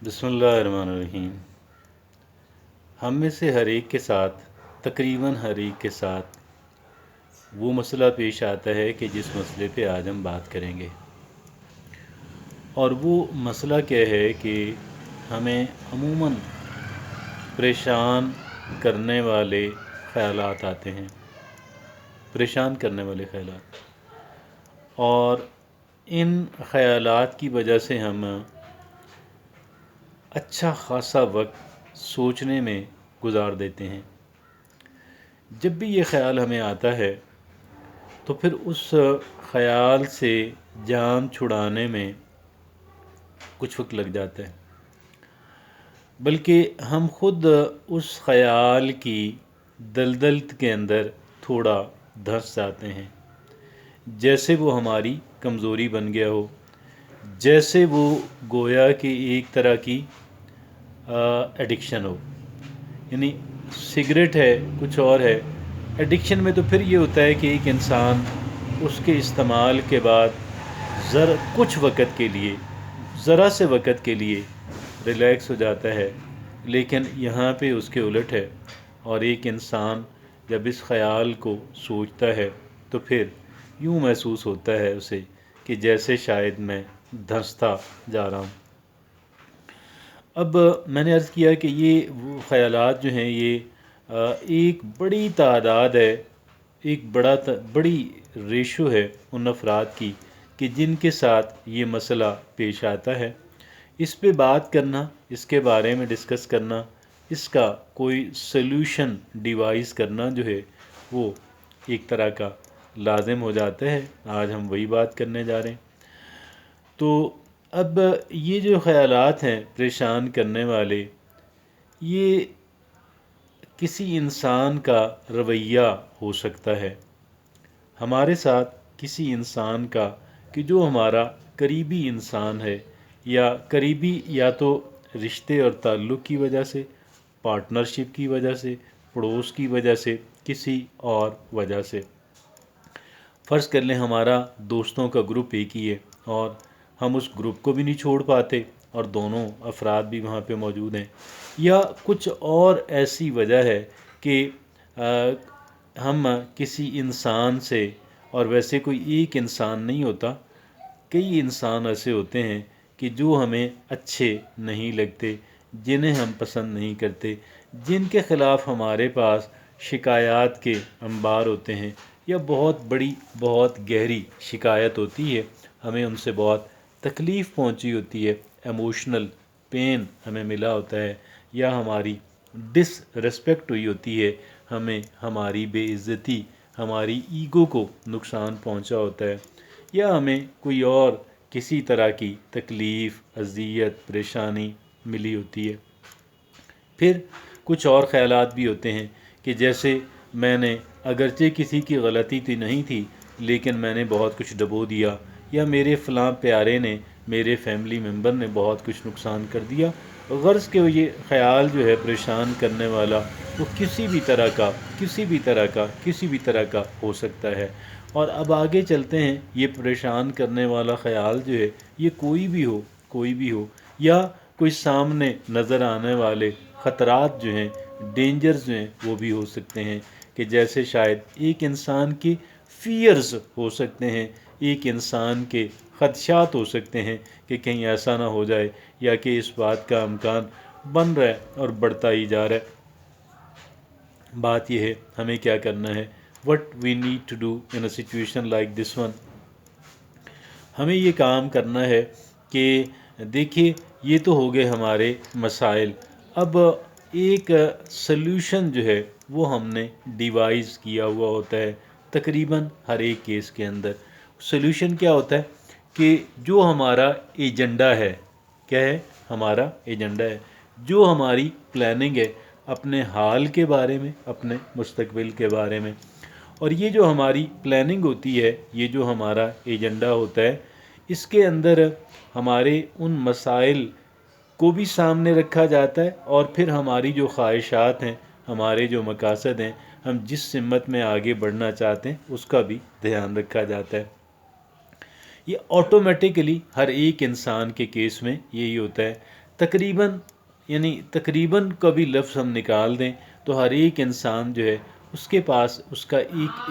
بسم اللہ الرحمن الرحیم۔ ہم میں سے ہر ایک کے ساتھ، تقریباً ہر ایک کے ساتھ وہ مسئلہ پیش آتا ہے کہ جس مسئلے پہ آج ہم بات کریں گے، اور وہ مسئلہ کیا ہے کہ ہمیں عموماً پریشان کرنے والے خیالات آتے ہیں، پریشان کرنے والے خیالات، اور ان خیالات کی وجہ سے ہم اچھا خاصا وقت سوچنے میں گزار دیتے ہیں۔ جب بھی یہ خیال ہمیں آتا ہے تو پھر اس خیال سے جان چھڑانے میں کچھ وقت لگ جاتا ہے، بلکہ ہم خود اس خیال کی دلدل کے اندر تھوڑا دھنس جاتے ہیں، جیسے وہ ہماری کمزوری بن گیا ہو، جیسے وہ گویا کہ ایک طرح کی ایڈکشن ہو۔ یعنی سگریٹ ہے، کچھ اور ہے، ایڈکشن میں تو پھر یہ ہوتا ہے کہ ایک انسان اس کے استعمال کے بعد کچھ وقت کے لیے، ذرا سے وقت کے لیے ریلیکس ہو جاتا ہے، لیکن یہاں پہ اس کے الٹ ہے، اور ایک انسان جب اس خیال کو سوچتا ہے تو پھر یوں محسوس ہوتا ہے اسے کہ جیسے شاید میں دھنستا جا رہا ہوں۔ اب میں نے عرض کیا کہ یہ وہ خیالات جو ہیں یہ ایک بڑی تعداد ہے، ایک بڑی ریشو ہے ان افراد کی کہ جن کے ساتھ یہ مسئلہ پیش آتا ہے۔ اس پہ بات کرنا، اس کے بارے میں ڈسکس کرنا، اس کا کوئی سلوشن ڈیوائز کرنا جو ہے وہ ایک طرح کا لازم ہو جاتا ہے۔ آج ہم وہی بات کرنے جا رہے ہیں۔ تو اب یہ جو خیالات ہیں پریشان کرنے والے، یہ کسی انسان کا رویہ ہو سکتا ہے، ہمارے ساتھ کسی انسان کا کہ جو ہمارا قریبی انسان ہے، یا قریبی یا تو رشتے اور تعلق کی وجہ سے، پارٹنرشپ کی وجہ سے، پڑوس کی وجہ سے، کسی اور وجہ سے۔ فرض کر لیں ہمارا دوستوں کا گروپ ایک ہی ہے اور ہم اس گروپ کو بھی نہیں چھوڑ پاتے اور دونوں افراد بھی وہاں پہ موجود ہیں، یا کچھ اور ایسی وجہ ہے کہ ہم کسی انسان سے، اور ویسے کوئی ایک انسان نہیں ہوتا، کئی انسان ایسے ہوتے ہیں کہ جو ہمیں اچھے نہیں لگتے، جنہیں ہم پسند نہیں کرتے، جن کے خلاف ہمارے پاس شکایات کے انبار ہوتے ہیں، یا بہت بڑی، بہت گہری شکایت ہوتی ہے، ہمیں ان سے بہت تکلیف پہنچی ہوتی ہے، ایموشنل پین ہمیں ملا ہوتا ہے، یا ہماری ڈس ریسپیکٹ ہوئی ہوتی ہے، ہمیں ہماری بے عزتی، ہماری ایگو کو نقصان پہنچا ہوتا ہے، یا ہمیں کوئی اور کسی طرح کی تکلیف، اذیت، پریشانی ملی ہوتی ہے۔ پھر کچھ اور خیالات بھی ہوتے ہیں کہ جیسے میں نے اگرچہ کسی کی غلطی تو نہیں تھی، لیکن میں نے بہت کچھ ڈبو دیا، یا میرے فلاں پیارے نے، میرے فیملی ممبر نے بہت کچھ نقصان کر دیا۔ غرض کہ یہ خیال جو ہے پریشان کرنے والا، وہ کسی بھی طرح کا ہو سکتا ہے۔ اور اب آگے چلتے ہیں، یہ پریشان کرنے والا خیال جو ہے یہ کوئی بھی ہو، یا کوئی سامنے نظر آنے والے خطرات جو ہیں، ڈینجرز جو ہیں، وہ بھی ہو سکتے ہیں، کہ جیسے شاید ایک انسان کے فیئرز ہو سکتے ہیں، ایک انسان کے خدشات ہو سکتے ہیں کہ کہیں ایسا نہ ہو جائے، یا کہ اس بات کا امکان بن رہا ہے اور بڑھتا ہی جا رہا ہے۔ بات یہ ہے ہمیں کیا کرنا ہے، what we need to do in a situation like this one۔ ہمیں یہ کام کرنا ہے کہ دیکھیے، یہ تو ہو گئے ہمارے مسائل۔ اب ایک سلوشن جو ہے وہ ہم نے ڈیوائز کیا ہوا ہوتا ہے تقریباً ہر ایک کیس کے اندر۔ سلوشن کیا ہوتا ہے کہ جو ہمارا ایجنڈا ہے، کیا ہے ہمارا ایجنڈا ہے، جو ہماری پلاننگ ہے اپنے حال کے بارے میں، اپنے مستقبل کے بارے میں، اور یہ جو ہماری پلاننگ ہوتی ہے، یہ جو ہمارا ایجنڈا ہوتا ہے، اس کے اندر ہمارے ان مسائل کو بھی سامنے رکھا جاتا ہے، اور پھر ہماری جو خواہشات ہیں، ہمارے جو مقاصد ہیں، ہم جس سمت میں آگے بڑھنا چاہتے ہیں، اس کا بھی دھیان رکھا جاتا ہے۔ یہ آٹومیٹیکلی ہر ایک انسان کے کیس میں یہی ہوتا ہے۔ تقریباً یعنی تقریباً کا بھی لفظ ہم نکال دیں تو ہر ایک انسان جو ہے اس کے پاس اس کا ایک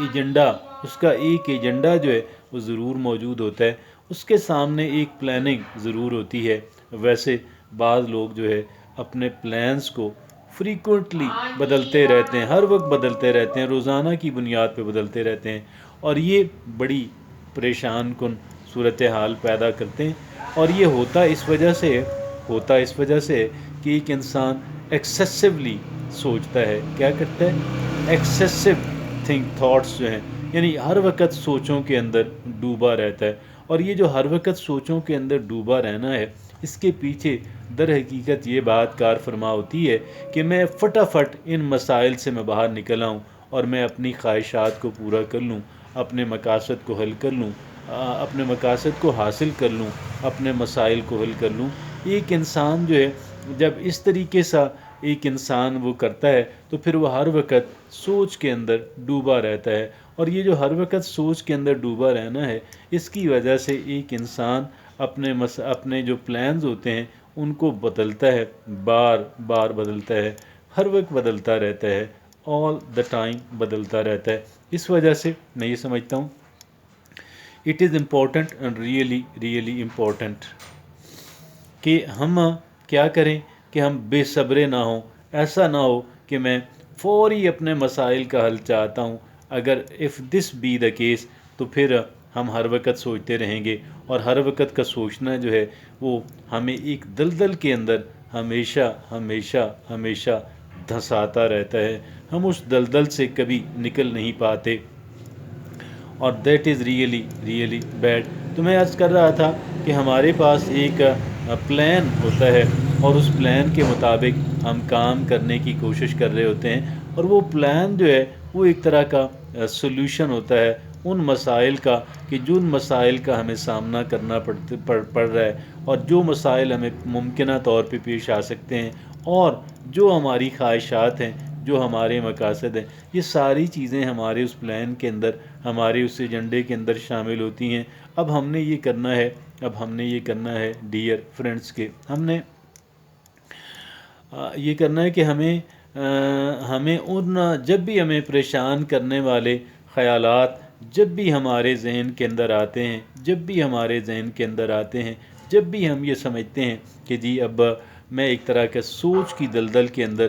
ایجنڈا جو ہے وہ ضرور موجود ہوتا ہے، اس کے سامنے ایک پلاننگ ضرور ہوتی ہے۔ ویسے بعض لوگ جو ہے اپنے پلانز کو فریکوینٹلی بدلتے رہتے ہیں، ہر وقت بدلتے رہتے ہیں، روزانہ کی بنیاد پہ بدلتے رہتے ہیں، اور یہ بڑی پریشان کن صورتحال پیدا کرتے ہیں۔ اور یہ ہوتا اس وجہ سے کہ ایک انسان ایکسیسولی سوچتا ہے، کیا کرتا ہے، ایکسیسو تھاٹس جو ہیں، یعنی ہر وقت سوچوں کے اندر ڈوبا رہتا ہے۔ اور یہ جو ہر وقت سوچوں کے اندر ڈوبا رہنا ہے، اس کے پیچھے در حقیقت یہ بات کار فرما ہوتی ہے کہ میں فٹافٹ ان مسائل سے میں باہر نکل آؤں اور میں اپنی خواہشات کو پورا کر لوں، اپنے مقاصد کو حل کر لوں، اپنے مقاصد کو حاصل کر لوں، اپنے مسائل کو حل کر لوں۔ ایک انسان جو ہے جب اس طریقے سے ایک انسان وہ کرتا ہے تو پھر وہ ہر وقت سوچ کے اندر ڈوبا رہتا ہے، اور یہ جو ہر وقت سوچ کے اندر ڈوبا رہنا ہے، اس کی وجہ سے ایک انسان اپنے جو پلانز ہوتے ہیں ان کو بدلتا ہے، بار بار بدلتا ہے، ہر وقت بدلتا رہتا ہے، آل دا ٹائم بدلتا رہتا ہے۔ اس وجہ سے میں یہ سمجھتا ہوں it is important and really important کہ ہم کیا کریں کہ ہم بے صبرے نہ ہوں۔ ایسا نہ ہو کہ میں فوری اپنے مسائل کا حل چاہتا ہوں، اگر if this be the case تو پھر ہم ہر وقت سوچتے رہیں گے، اور ہر وقت کا سوچنا جو ہے وہ ہمیں ایک دلدل کے اندر ہمیشہ دھنساتا رہتا ہے، ہم اس دلدل سے کبھی نکل نہیں پاتے، اور دیٹ از ریئلی بیڈ۔ تو میں عرض کر رہا تھا کہ ہمارے پاس ایک پلان ہوتا ہے، اور اس پلان کے مطابق ہم کام کرنے کی کوشش کر رہے ہوتے ہیں، اور وہ پلان جو ہے وہ ایک طرح کا سولوشن ہوتا ہے ان مسائل کا، کہ جن مسائل کا ہمیں سامنا کرنا پڑ رہا ہے، اور جو مسائل ہمیں ممکنہ طور پہ پیش آ سکتے ہیں، اور جو ہماری خواہشات ہیں، جو ہمارے مقاصد ہیں، یہ ساری چیزیں ہمارے اس پلان کے اندر، ہمارے اس ایجنڈے کے اندر شامل ہوتی ہیں۔ اب ہم نے یہ کرنا ہے ڈیئر فرینڈس، کے ہم نے یہ کرنا ہے کہ ہمیں ان جب بھی ہمیں پریشان کرنے والے خیالات جب بھی ہمارے ذہن کے اندر آتے ہیں، جب بھی ہم یہ سمجھتے ہیں کہ جی اب میں ایک طرح کے سوچ کی دلدل کے اندر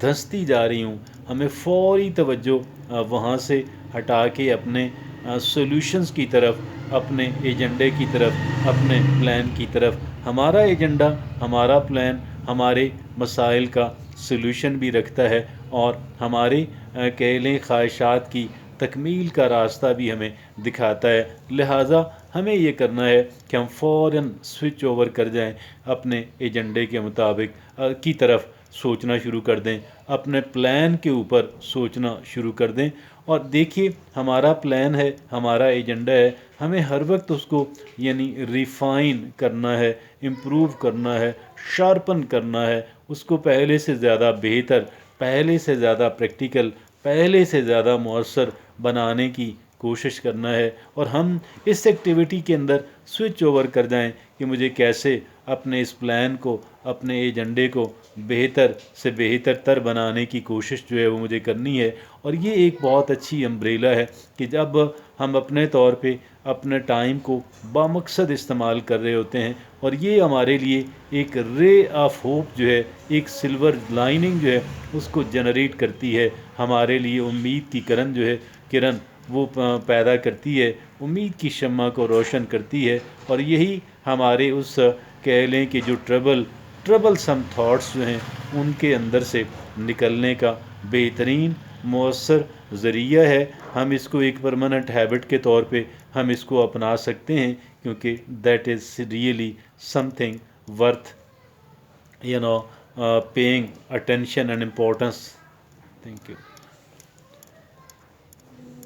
دھنستی جا رہی ہوں، ہمیں فوری توجہ وہاں سے ہٹا کے اپنے سولوشنز کی طرف، اپنے ایجنڈے کی طرف، اپنے پلان کی طرف۔ ہمارا ایجنڈا، ہمارا پلان ہمارے مسائل کا سولوشن بھی رکھتا ہے، اور ہمارے کہہ لیں خواہشات کی تکمیل کا راستہ بھی ہمیں دکھاتا ہے۔ لہٰذا ہمیں یہ کرنا ہے کہ ہم فوراً سوئچ اوور کر جائیں، اپنے ایجنڈے کے مطابق کی طرف سوچنا شروع کر دیں، اپنے پلان کے اوپر سوچنا شروع کر دیں، اور دیکھیے ہمارا پلان ہے، ہمارا ایجنڈا ہے، ہمیں ہر وقت اس کو یعنی ریفائن کرنا ہے، امپروو کرنا ہے، شارپن کرنا ہے، اس کو پہلے سے زیادہ بہتر، پہلے سے زیادہ پریکٹیکل، پہلے سے زیادہ مؤثر بنانے کی کوشش کرنا ہے۔ اور ہم اس ایکٹیویٹی کے اندر سوئچ اوور کر جائیں کہ مجھے کیسے اپنے اس پلان کو، اپنے ایجنڈے کو بہتر سے بہتر تر بنانے کی کوشش جو ہے وہ مجھے کرنی ہے۔ اور یہ ایک بہت اچھی امبریلا ہے کہ جب ہم اپنے طور پہ اپنے ٹائم کو بامقصد استعمال کر رہے ہوتے ہیں، اور یہ ہمارے لیے ایک رے آف ہوپ جو ہے، ایک سلور لائننگ جو ہے اس کو جنریٹ کرتی ہے، ہمارے لیے امید کی کرن وہ پیدا کرتی ہے، امید کی شمع کو روشن کرتی ہے، اور یہی ہمارے اس کہہ لیں کہ جو ٹربل سم تھاٹس جو ہیں ان کے اندر سے نکلنے کا بہترین مؤثر ذریعہ ہے۔ ہم اس کو ایک پرماننٹ ہیبٹ کے طور پہ ہم اس کو اپنا سکتے ہیں، کیونکہ that is really some thing worth paying attention and importance. Thank you.